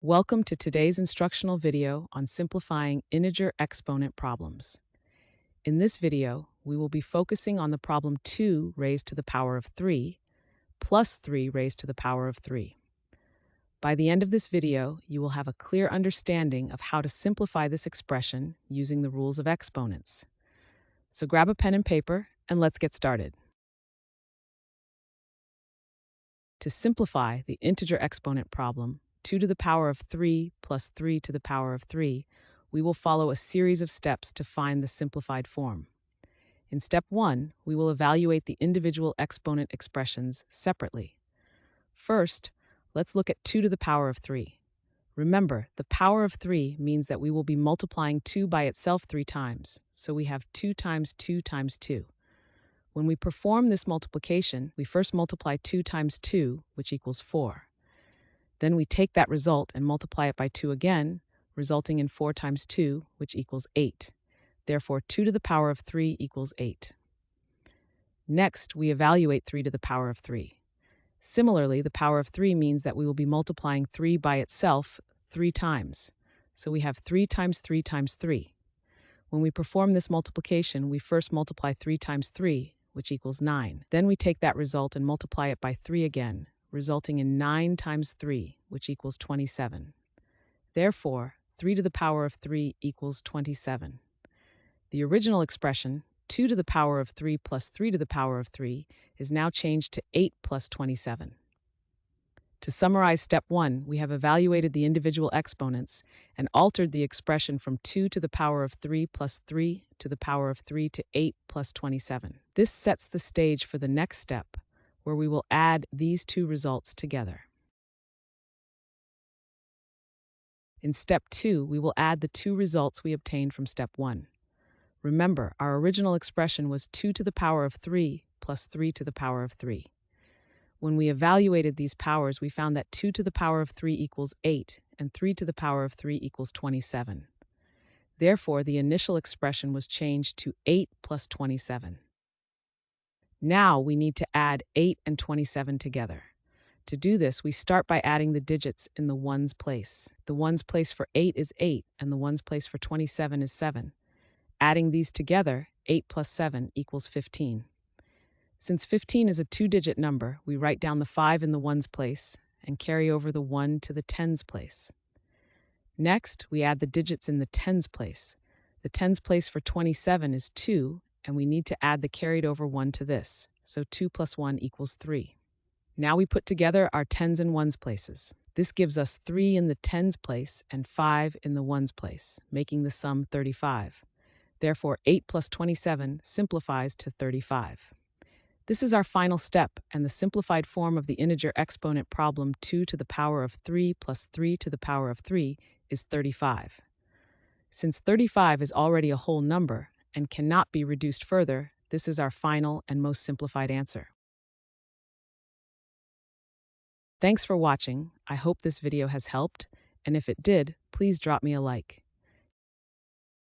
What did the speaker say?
Welcome to today's instructional video on simplifying integer exponent problems. In this video, we will be focusing on the problem 2 raised to the power of 3 plus 3 raised to the power of 3. By the end of this video, you will have a clear understanding of how to simplify this expression using the rules of exponents. So grab a pen and paper and let's get started. To simplify the integer exponent problem, 2 to the power of 3 plus 3 to the power of 3, we will follow a series of steps to find the simplified form. In step 1, we will evaluate the individual exponent expressions separately. First, let's look at 2 to the power of 3. Remember, the power of 3 means that we will be multiplying 2 by itself 3 times, so we have 2 times 2 times 2. When we perform this multiplication, we first multiply 2 times 2, which equals 4. Then we take that result and multiply it by 2 again, resulting in 4 times 2, which equals 8. Therefore, 2 to the power of 3 equals 8. Next, we evaluate 3 to the power of 3. Similarly, the power of 3 means that we will be multiplying 3 by itself 3 times. So we have 3 times 3 times 3. When we perform this multiplication, we first multiply 3 times 3, which equals 9. Then we take that result and multiply it by 3 again, resulting in 9 times 3, which equals 27. Therefore, 3 to the power of 3 equals 27. The original expression, 2 to the power of 3 plus 3 to the power of 3, is now changed to 8 plus 27. To summarize step 1, we have evaluated the individual exponents and altered the expression from 2 to the power of 3 plus 3 to the power of 3 to 8 plus 27. This sets the stage for the next step, where we will add these two results together. In step 2, we will add the two results we obtained from step 1. Remember, our original expression was 2 to the power of 3 plus 3 to the power of 3. When we evaluated these powers, we found that 2 to the power of 3 equals 8 and 3 to the power of 3 equals 27. Therefore, the initial expression was changed to 8 plus 27. Now we need to add 8 and 27 together. To do this, we start by adding the digits in the ones place. The ones place for 8 is 8, and the ones place for 27 is 7. Adding these together, 8 plus 7 equals 15. Since 15 is a two-digit number, we write down the 5 in the ones place and carry over the 1 to the tens place. Next, we add the digits in the tens place. The tens place for 27 is 2, and we need to add the carried over 1 to this, so 2 plus 1 equals 3. Now we put together our tens and ones places. This gives us 3 in the tens place and 5 in the ones place, making the sum 35. Therefore, 8 plus 27 simplifies to 35. This is our final step, and the simplified form of the integer exponent problem 2 to the power of 3 plus 3 to the power of 3 is 35. Since 35 is already a whole number and cannot be reduced further, this is our final and most simplified answer. Thanks for watching. I hope this video has helped, and if it did, please drop me a like.